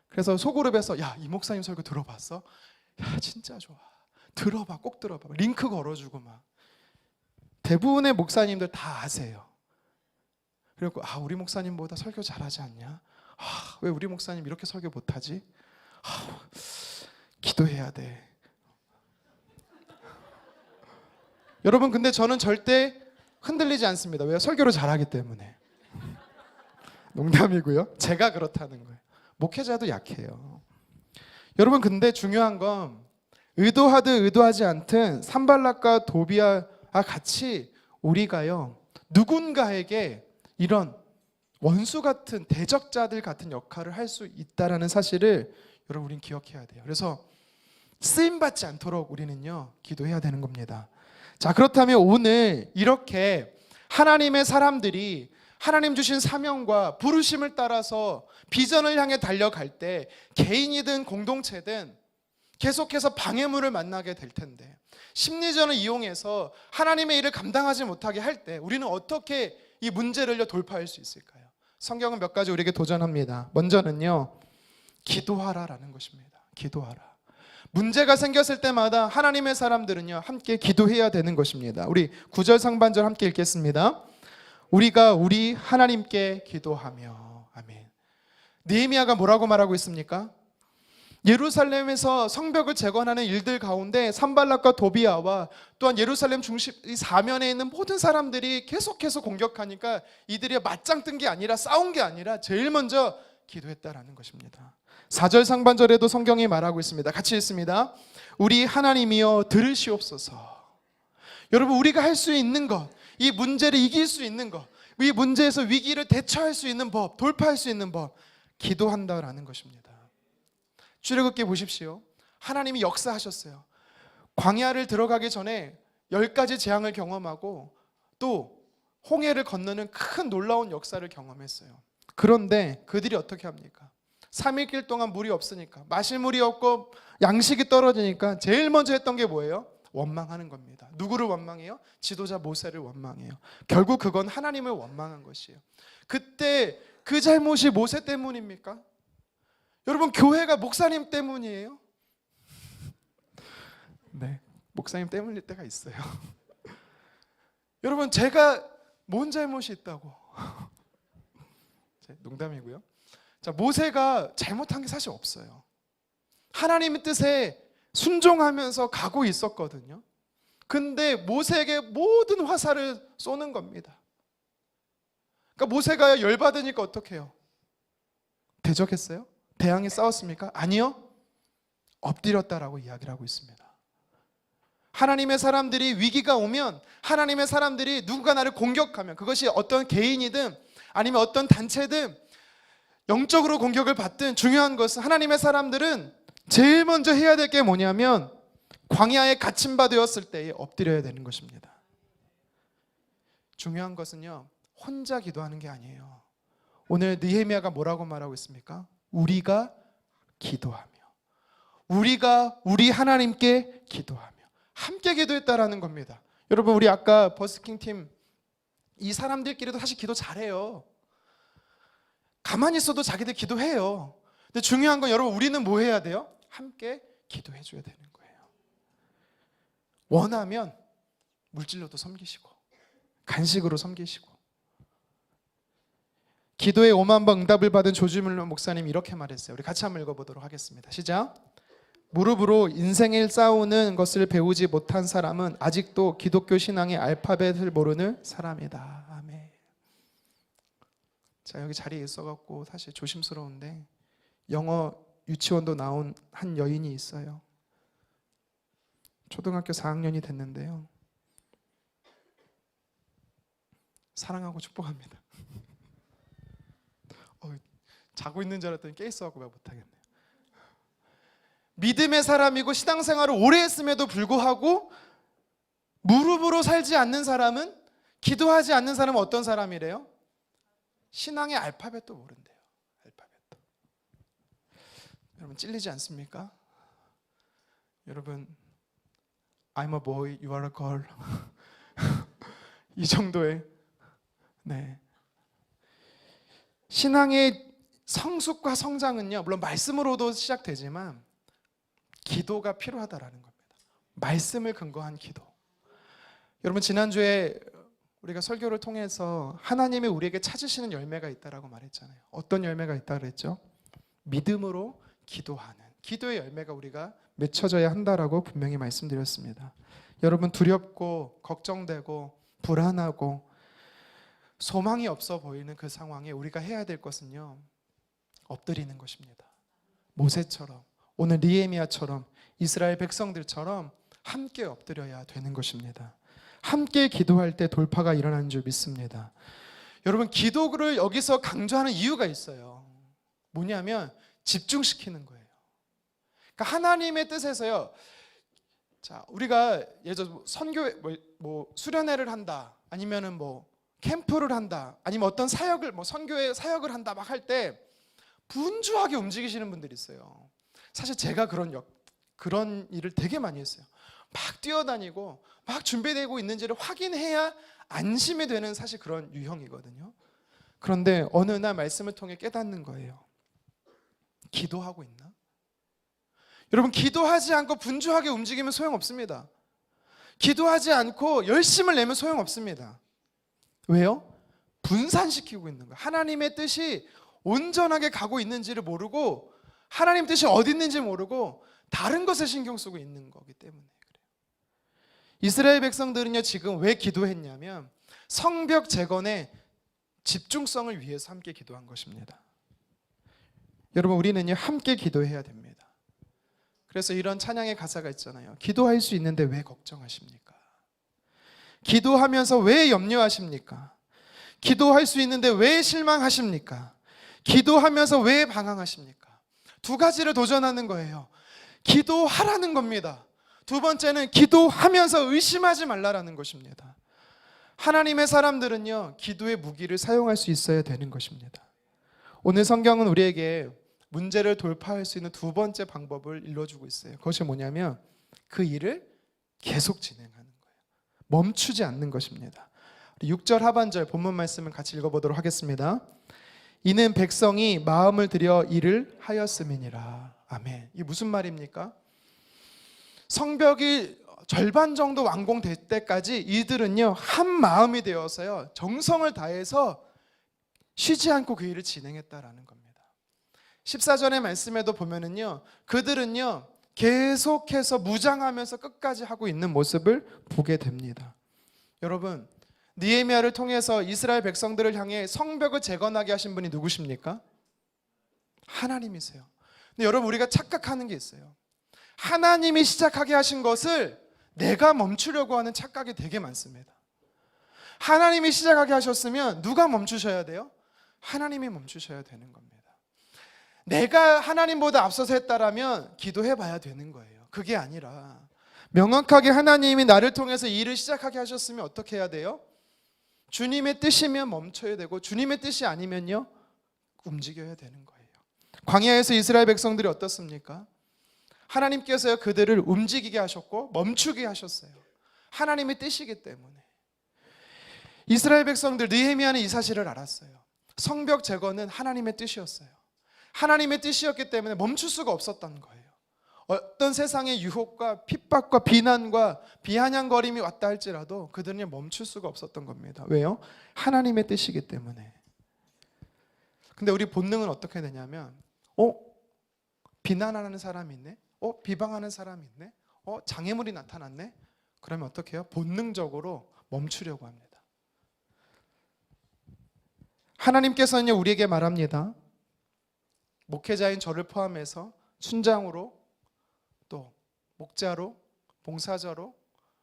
그래서 소그룹에서 야, 이 목사님 설교 들어봤어? 야, 진짜 좋아. 들어봐, 꼭 들어봐. 링크 걸어주고 막. 대부분의 목사님들 다 아세요. 그리고 우리 목사님보다 설교 잘하지 않냐? 왜 우리 목사님 이렇게 설교 못하지? 기도해야 돼. 여러분 근데 저는 절대 흔들리지 않습니다. 왜요? 설교를 잘하기 때문에. 농담이고요. 제가 그렇다는 거예요. 목회자도 약해요. 여러분 근데 중요한 건 의도하든 의도하지 않든 산발랏과 도비아와 같이 우리가요 누군가에게 이런 원수 같은 대적자들 같은 역할을 할 수 있다는 사실을 여러분 우리는 기억해야 돼요. 그래서 쓰임받지 않도록 우리는요 기도해야 되는 겁니다. 자, 그렇다면 오늘 이렇게 하나님의 사람들이 하나님 주신 사명과 부르심을 따라서 비전을 향해 달려갈 때 개인이든 공동체든 계속해서 방해물을 만나게 될 텐데 심리전을 이용해서 하나님의 일을 감당하지 못하게 할 때 우리는 어떻게 이 문제를 돌파할 수 있을까요? 성경은 몇 가지 우리에게 도전합니다. 먼저는요 기도하라라는 것입니다. 기도하라. 문제가 생겼을 때마다 하나님의 사람들은요 함께 기도해야 되는 것입니다. 우리 9절 상반절 함께 읽겠습니다. 우리가 우리 하나님께 기도하며. 아멘. 느헤미야가 뭐라고 말하고 있습니까? 예루살렘에서 성벽을 재건하는 일들 가운데 산발랏과 도비아와 또한 예루살렘 중심 이 사면에 있는 모든 사람들이 계속해서 공격하니까 이들이 맞짱 뜬 게 아니라 싸운 게 아니라 제일 먼저 기도했다라는 것입니다. 4절 상반절에도 성경이 말하고 있습니다. 같이 읽습니다. 우리 하나님이여 들으시옵소서. 여러분 우리가 할 수 있는 것, 이 문제를 이길 수 있는 것, 이 문제에서 위기를 대처할 수 있는 법, 돌파할 수 있는 법, 기도한다라는 것입니다. 출애굽기 보십시오. 하나님이 역사하셨어요. 광야를 들어가기 전에 10가지 재앙을 경험하고 또 홍해를 건너는 큰 놀라운 역사를 경험했어요. 그런데 그들이 어떻게 합니까? 3일길 동안 물이 없으니까, 마실 물이 없고 양식이 떨어지니까 제일 먼저 했던 게 뭐예요? 원망하는 겁니다. 누구를 원망해요? 지도자 모세를 원망해요. 결국 그건 하나님을 원망한 것이에요. 그때 그 잘못이 모세 때문입니까? 여러분, 교회가 목사님 때문이에요? 네, 목사님 때문일 때가 있어요. 여러분, 제가 뭔 잘못이 있다고? 농담이고요. 자, 모세가 잘못한 게 사실 없어요. 하나님의 뜻에 순종하면서 가고 있었거든요. 근데 모세에게 모든 화살을 쏘는 겁니다. 그러니까 모세가 열받으니까 어떻게 해요? 대적했어요? 대항해 싸웠습니까? 아니요. 엎드렸다라고 이야기를 하고 있습니다. 하나님의 사람들이 위기가 오면, 하나님의 사람들이 누군가 나를 공격하면, 그것이 어떤 개인이든 아니면 어떤 단체든 영적으로 공격을 받든, 중요한 것은 하나님의 사람들은 제일 먼저 해야 될 게 뭐냐면 광야에 갇힌 바 되었을 때에 엎드려야 되는 것입니다. 중요한 것은요, 혼자 기도하는 게 아니에요. 오늘 느헤미야가 뭐라고 말하고 있습니까? 우리가 기도하며, 우리가 우리 하나님께 기도하며 함께 기도했다라는 겁니다. 여러분, 우리 아까 버스킹 팀 이 사람들끼리도 사실 기도 잘해요. 가만히 있어도 자기들 기도해요. 근데 중요한 건 여러분, 우리는 뭐 해야 돼요? 함께 기도해 줘야 되는 거예요. 원하면 물질로도 섬기시고 간식으로 섬기시고. 기도에 5만 번 응답을 받은 조지물론 목사님 이렇게 말했어요. 우리 같이 한번 읽어보도록 하겠습니다. 시작. 무릎으로 인생을 싸우는 것을 배우지 못한 사람은 아직도 기독교 신앙의 알파벳을 모르는 사람이다. 아멘. 자, 여기 자리에 있어갖고 사실 조심스러운데 영어 유치원도 나온 한 여인이 있어요. 초등학교 4학년이 됐는데요. 사랑하고 축복합니다. 자고 있는 줄 알았더니 깨 있어갖고 말 못하겠네요. 믿음의 사람이고 신앙생활을 오래 했음에도 불구하고 무릎으로 살지 않는 사람은, 기도하지 않는 사람은 어떤 사람이래요? 신앙의 알파벳도 모른대요. 알파벳도. 여러분, 찔리지 않습니까? 여러분, I'm a boy, you are a girl. 이 정도의, 네, 신앙의 성숙과 성장은요, 물론 말씀으로도 시작되지만 기도가 필요하다라는 겁니다. 말씀을 근거한 기도. 여러분, 지난주에 우리가 설교를 통해서 하나님이 우리에게 찾으시는 열매가 있다라고 말했잖아요. 어떤 열매가 있다고 그랬죠? 믿음으로 기도하는 기도의 열매가 우리가 맺혀져야 한다라고 분명히 말씀드렸습니다. 여러분, 두렵고 걱정되고 불안하고 소망이 없어 보이는 그 상황에 우리가 해야 될 것은요, 엎드리는 것입니다. 모세처럼, 오늘 느헤미야처럼, 이스라엘 백성들처럼 함께 엎드려야 되는 것입니다. 함께 기도할 때 돌파가 일어나는 줄 믿습니다. 여러분, 기도를 여기서 강조하는 이유가 있어요. 뭐냐면 집중시키는 거예요. 그러니까 하나님의 뜻에서요. 자, 우리가 예를 들어 선교회 수련회를 한다, 아니면은 캠프를 한다, 아니면 어떤 사역을 선교회 사역을 한다 막 할 때 분주하게 움직이시는 분들이 있어요. 사실 제가 그런 일을 되게 많이 했어요. 막 뛰어다니고 막 준비되고 있는지를 확인해야 안심이 되는 사실 그런 유형이거든요. 그런데 어느 날 말씀을 통해 깨닫는 거예요. 기도하고 있나? 여러분, 기도하지 않고 분주하게 움직이면 소용없습니다. 기도하지 않고 열심을 내면 소용없습니다. 왜요? 분산시키고 있는 거예요. 하나님의 뜻이 온전하게 가고 있는지를 모르고, 하나님 뜻이 어디 있는지 모르고 다른 것에 신경 쓰고 있는 거기 때문에 그래요. 이스라엘 백성들은요, 지금 왜 기도했냐면 성벽 재건의 집중성을 위해서 함께 기도한 것입니다. 여러분, 우리는요 함께 기도해야 됩니다. 그래서 이런 찬양의 가사가 있잖아요. 기도할 수 있는데 왜 걱정하십니까? 기도하면서 왜 염려하십니까? 기도할 수 있는데 왜 실망하십니까? 기도하면서 왜 방황하십니까? 두 가지를 도전하는 거예요. 기도하라는 겁니다. 두 번째는 기도하면서 의심하지 말라라는 것입니다. 하나님의 사람들은요, 기도의 무기를 사용할 수 있어야 되는 것입니다. 오늘 성경은 우리에게 문제를 돌파할 수 있는 두 번째 방법을 일러주고 있어요. 그것이 뭐냐면 그 일을 계속 진행하는 거예요. 멈추지 않는 것입니다. 6절 하반절 본문 말씀을 같이 읽어보도록 하겠습니다. 이는 백성이 마음을 들여 일을 하였음이니라. 아멘. 이게 무슨 말입니까? 성벽이 절반 정도 완공될 때까지 이들은요 한 마음이 되어서요 정성을 다해서 쉬지 않고 그 일을 진행했다라는 겁니다. 14절의 말씀에도 보면은요 그들은요 계속해서 무장하면서 끝까지 하고 있는 모습을 보게 됩니다. 여러분, 느헤미야를 통해서 이스라엘 백성들을 향해 성벽을 재건하게 하신 분이 누구십니까? 하나님이세요. 근데 여러분, 우리가 착각하는 게 있어요. 하나님이 시작하게 하신 것을 내가 멈추려고 하는 착각이 되게 많습니다. 하나님이 시작하게 하셨으면 누가 멈추셔야 돼요? 하나님이 멈추셔야 되는 겁니다. 내가 하나님보다 앞서서 했다라면 기도해 봐야 되는 거예요. 그게 아니라 명확하게 하나님이 나를 통해서 일을 시작하게 하셨으면 어떻게 해야 돼요? 주님의 뜻이면 멈춰야 되고 주님의 뜻이 아니면요 움직여야 되는 거예요. 광야에서 이스라엘 백성들이 어떻습니까? 하나님께서 그들을 움직이게 하셨고 멈추게 하셨어요. 하나님의 뜻이기 때문에. 이스라엘 백성들, 느헤미야는 이 사실을 알았어요. 성벽 재건은 하나님의 뜻이었어요. 하나님의 뜻이었기 때문에 멈출 수가 없었던 거예요. 어떤 세상의 유혹과 핍박과 비난과 비아냥거림이 왔다 할지라도 그들은 멈출 수가 없었던 겁니다. 왜요? 하나님의 뜻이기 때문에. 근데 우리 본능은 어떻게 되냐면 비난하는 사람이 있네? 비방하는 사람이 있네? 장애물이 나타났네? 그러면 어떻게 해요? 본능적으로 멈추려고 합니다. 하나님께서는 우리에게 말합니다. 목회자인 저를 포함해서 순장으로 또 목자로 봉사자로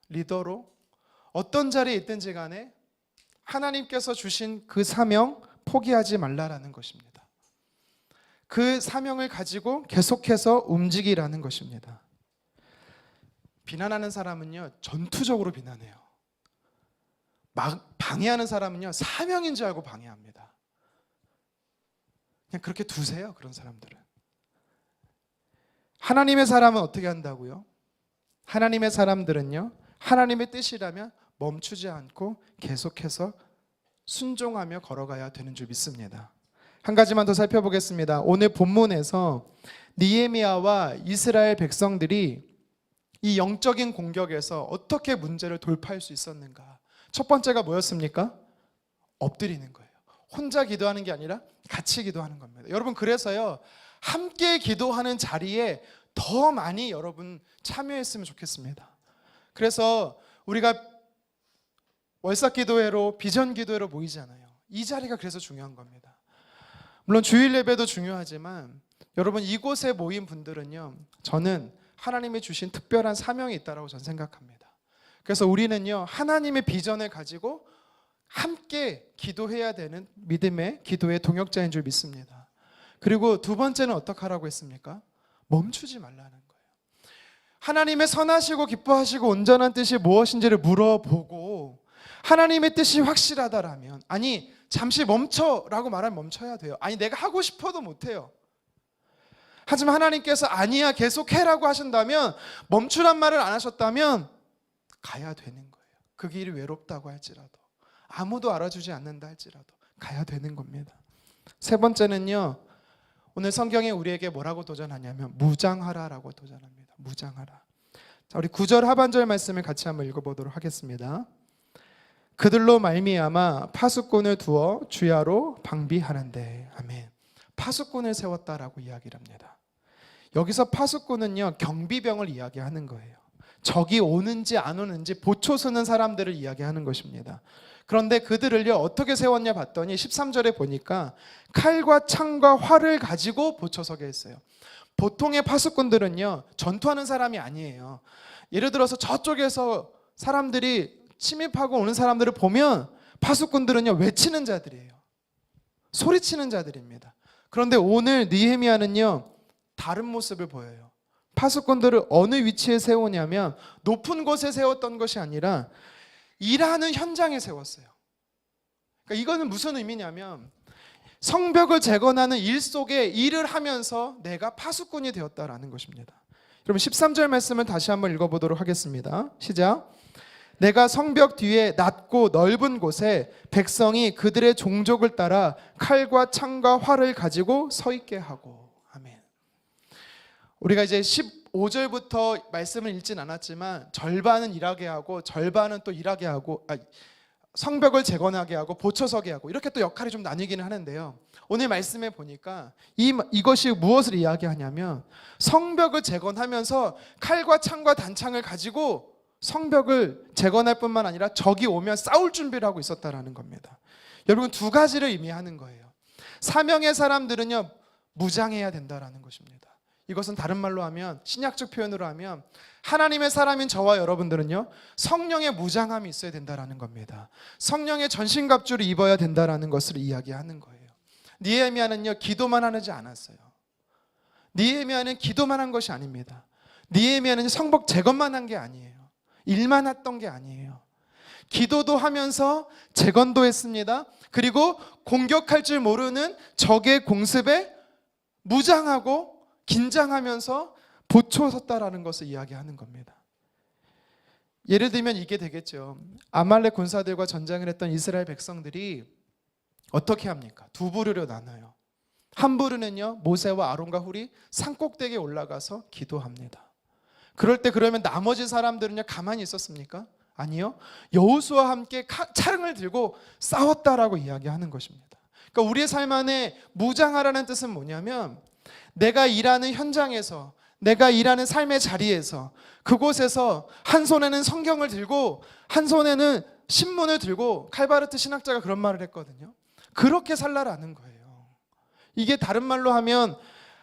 리더로 어떤 자리에 있든지 간에 하나님께서 주신 그 사명 포기하지 말라라는 것입니다. 그 사명을 가지고 계속해서 움직이라는 것입니다. 비난하는 사람은요 전투적으로 비난해요. 방해하는 사람은요 사명인 줄 알고 방해합니다. 그냥 그렇게 두세요. 그런 사람들은. 하나님의 사람은 어떻게 한다고요? 하나님의 사람들은요 하나님의 뜻이라면 멈추지 않고 계속해서 순종하며 걸어가야 되는 줄 믿습니다. 한 가지만 더 살펴보겠습니다. 오늘 본문에서 느헤미야와 이스라엘 백성들이 이 영적인 공격에서 어떻게 문제를 돌파할 수 있었는가? 첫 번째가 뭐였습니까? 엎드리는 거예요. 혼자 기도하는 게 아니라 같이 기도하는 겁니다. 여러분, 그래서요 함께 기도하는 자리에 더 많이 여러분 참여했으면 좋겠습니다. 그래서 우리가 월삭기도회로 비전기도회로 모이잖아요. 이 자리가 그래서 중요한 겁니다. 물론 주일 예배도 중요하지만 여러분 이곳에 모인 분들은요 저는 하나님이 주신 특별한 사명이 있다고 저는 생각합니다. 그래서 우리는요 하나님의 비전을 가지고 함께 기도해야 되는 믿음의 기도의 동역자인 줄 믿습니다. 그리고 두 번째는 어떻게 하라고 했습니까? 멈추지 말라는 거예요. 하나님의 선하시고 기뻐하시고 온전한 뜻이 무엇인지를 물어보고 하나님의 뜻이 확실하다라면, 아니 잠시 멈춰라고 말하면 멈춰야 돼요. 아니 내가 하고 싶어도 못해요. 하지만 하나님께서 아니야 계속해라고 하신다면, 멈추란 말을 안 하셨다면 가야 되는 거예요. 그 길이 외롭다고 할지라도, 아무도 알아주지 않는다 할지라도 가야 되는 겁니다. 세 번째는요, 오늘 성경에 우리에게 뭐라고 도전하냐면 무장하라라고 도전합니다. 무장하라. 자, 우리 9절 하반절 말씀을 같이 한번 읽어보도록 하겠습니다. 그들로 말미암아 파수꾼을 두어 주야로 방비하는데. 아멘. 파수꾼을 세웠다라고 이야기를 합니다. 여기서 파수꾼은요 경비병을 이야기하는 거예요. 적이 오는지 안 오는지 보초 서는 사람들을 이야기하는 것입니다. 그런데 그들을요 어떻게 세웠냐 봤더니 13절에 보니까 칼과 창과 활을 가지고 보초서게 했어요. 보통의 파수꾼들은요 전투하는 사람이 아니에요. 예를 들어서 저쪽에서 사람들이 침입하고 오는 사람들을 보면 파수꾼들은요 외치는 자들이에요. 소리치는 자들입니다. 그런데 오늘 느헤미야는요 다른 모습을 보여요. 파수꾼들을 어느 위치에 세우냐면 높은 곳에 세웠던 것이 아니라 일하는 현장에 세웠어요. 그러니까 이거는 무슨 의미냐면 성벽을 재건하는 일 속에 일을 하면서 내가 파수꾼이 되었다라는 것입니다. 그럼 13절 말씀을 다시 한번 읽어보도록 하겠습니다. 시작. 내가 성벽 뒤에 낮고 넓은 곳에 백성이 그들의 종족을 따라 칼과 창과 활을 가지고 서 있게 하고. 아멘. 우리가 이제 15절부터 말씀을 읽진 않았지만 절반은 일하게 하고 절반은 또 일하게 하고 성벽을 재건하게 하고 보초서게 하고 이렇게 또 역할이 좀 나뉘기는 하는데요. 오늘 말씀에 보니까 이것이 무엇을 이야기하냐면 성벽을 재건하면서 칼과 창과 단창을 가지고 성벽을 재건할 뿐만 아니라 적이 오면 싸울 준비를 하고 있었다라는 겁니다. 여러분, 두 가지를 의미하는 거예요. 사명의 사람들은요, 무장해야 된다라는 것입니다. 이것은 다른 말로 하면, 신약적 표현으로 하면 하나님의 사람인 저와 여러분들은요, 성령의 무장함이 있어야 된다라는 겁니다. 성령의 전신갑주를 입어야 된다라는 것을 이야기하는 거예요. 느헤미야는요, 기도만 하지 않았어요. 느헤미야는 기도만 한 것이 아닙니다. 느헤미야는 성벽 재건만 한 게 아니에요. 일만 했던 게 아니에요. 기도도 하면서 재건도 했습니다. 그리고 공격할 줄 모르는 적의 공습에 무장하고 긴장하면서 보초 섰다라는 것을 이야기하는 겁니다. 예를 들면 이게 되겠죠. 아말렉 군사들과 전쟁을 했던 이스라엘 백성들이 어떻게 합니까? 두 부류로 나눠요. 한 부류는요, 모세와 아론과 훌이 산꼭대기에 올라가서 기도합니다. 그럴 때 그러면 나머지 사람들은요, 가만히 있었습니까? 아니요. 여호수아와 함께 차량을 들고 싸웠다라고 이야기하는 것입니다. 그러니까 우리의 삶 안에 무장하라는 뜻은 뭐냐면 내가 일하는 현장에서, 내가 일하는 삶의 자리에서, 그곳에서 한 손에는 성경을 들고 한 손에는 신문을 들고, 칼바르트 신학자가 그런 말을 했거든요. 그렇게 살라라는 거예요. 이게 다른 말로 하면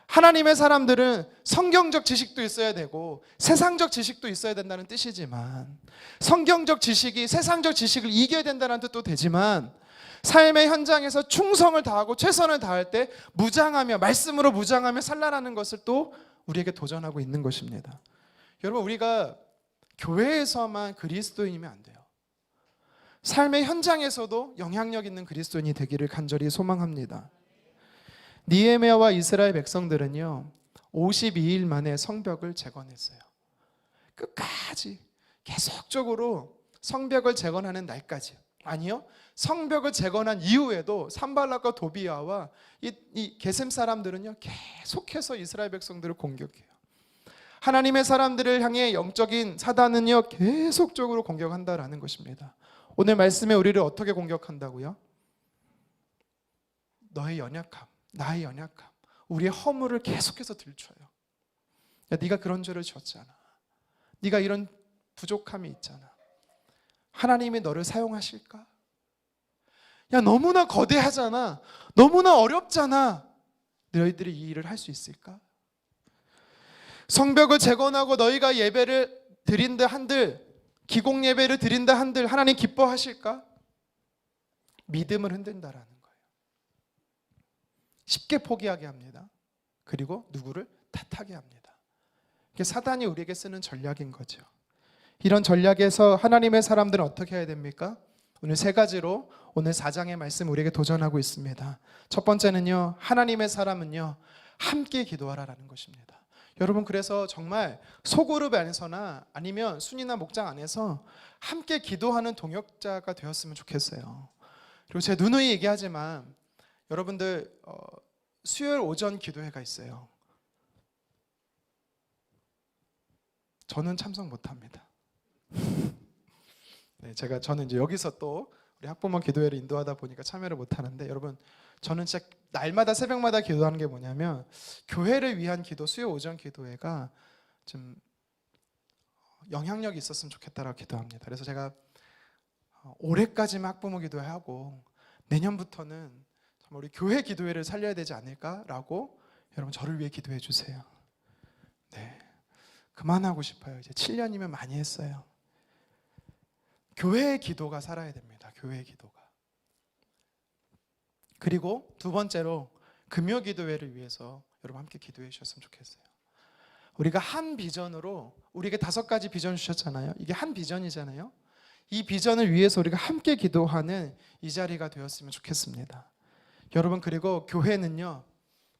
하나님의 사람들은 성경적 지식도 있어야 되고 세상적 지식도 있어야 된다는 뜻이지만, 성경적 지식이 세상적 지식을 이겨야 된다는 뜻도 되지만, 삶의 현장에서 충성을 다하고 최선을 다할 때 무장하며, 말씀으로 무장하며 살라라는 것을 또 우리에게 도전하고 있는 것입니다. 여러분, 우리가 교회에서만 그리스도인이면 안 돼요. 삶의 현장에서도 영향력 있는 그리스도인이 되기를 간절히 소망합니다. 느헤미야와 이스라엘 백성들은요, 52일 만에 성벽을 재건했어요. 끝까지 계속적으로 성벽을 재건하는 날까지. 아니요, 성벽을 재건한 이후에도 산발락과 도비아와 이 게셈 사람들은요, 계속해서 이스라엘 백성들을 공격해요. 하나님의 사람들을 향해 영적인 사단은요, 계속적으로 공격한다라는 것입니다. 오늘 말씀에 우리를 어떻게 공격한다고요? 너의 연약함, 나의 연약함, 우리의 허물을 계속해서 들춰요. 야, 네가 그런 죄를 지었잖아. 네가 이런 부족함이 있잖아. 하나님이 너를 사용하실까? 야, 너무나 거대하잖아. 너무나 어렵잖아. 너희들이 이 일을 할 수 있을까? 성벽을 재건하고 너희가 예배를 드린다 한들, 기공 예배를 드린다 한들 하나님 기뻐하실까? 믿음을 흔든다라는 거예요. 쉽게 포기하게 합니다. 그리고 누구를 탓하게 합니다. 이게 사단이 우리에게 쓰는 전략인 거죠. 이런 전략에서 하나님의 사람들은 어떻게 해야 됩니까? 오늘 세 가지로 오늘 4장의 말씀 우리에게 도전하고 있습니다. 첫 번째는요, 하나님의 사람은요, 함께 기도하라라는 것입니다. 여러분, 그래서 정말 소그룹 안에서나 아니면 순이나 목장 안에서 함께 기도하는 동역자가 되었으면 좋겠어요. 그리고 제가 누누이 얘기하지만 여러분들 수요일 오전 기도회가 있어요. 저는 참석 못합니다. 네, 저는 이제 여기서 또 우리 학부모 기도회를 인도하다 보니까 참여를 못하는데, 여러분, 저는 진짜 날마다 새벽마다 기도하는 게 뭐냐면 교회를 위한 기도, 수요 오전 기도회가 좀 영향력이 있었으면 좋겠다라고 기도합니다. 그래서 제가 올해까지만 학부모 기도회하고 내년부터는 정말 우리 교회 기도회를 살려야 되지 않을까라고 여러분 저를 위해 기도해 주세요. 네, 그만하고 싶어요. 이제 7년이면 많이 했어요. 교회의 기도가 살아야 됩니다. 교회의 기도가. 그리고 두 번째로 금요 기도회를 위해서 여러분 함께 기도해 주셨으면 좋겠어요. 우리가 한 비전으로, 우리에게 5가지 비전 주셨잖아요. 이게 한 비전이잖아요. 이 비전을 위해서 우리가 함께 기도하는 이 자리가 되었으면 좋겠습니다. 여러분, 그리고 교회는요,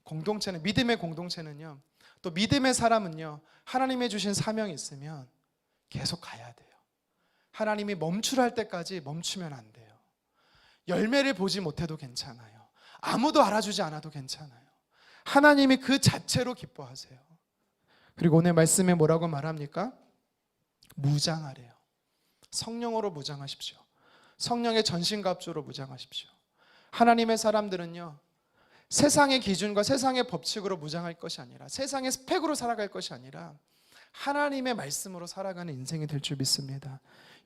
공동체는, 믿음의 공동체는요, 또 믿음의 사람은요, 하나님의 주신 사명이 있으면 계속 가야 돼요. 하나님이 멈추랄 때까지 멈추면 안 돼요. 열매를 보지 못해도 괜찮아요. 아무도 알아주지 않아도 괜찮아요. 하나님이 그 자체로 기뻐하세요. 그리고 오늘 말씀에 뭐라고 말합니까? 무장하래요. 성령으로 무장하십시오. 성령의 전신갑주로 무장하십시오. 하나님의 사람들은요, 세상의 기준과 세상의 법칙으로 무장할 것이 아니라, 세상의 스펙으로 살아갈 것이 아니라 하나님의 말씀으로 살아가는 인생이 될 줄 믿습니다.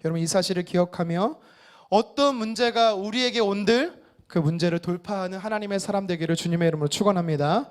여러분, 이 사실을 기억하며 어떤 문제가 우리에게 온들 그 문제를 돌파하는 하나님의 사람 되기를 주님의 이름으로 축원합니다.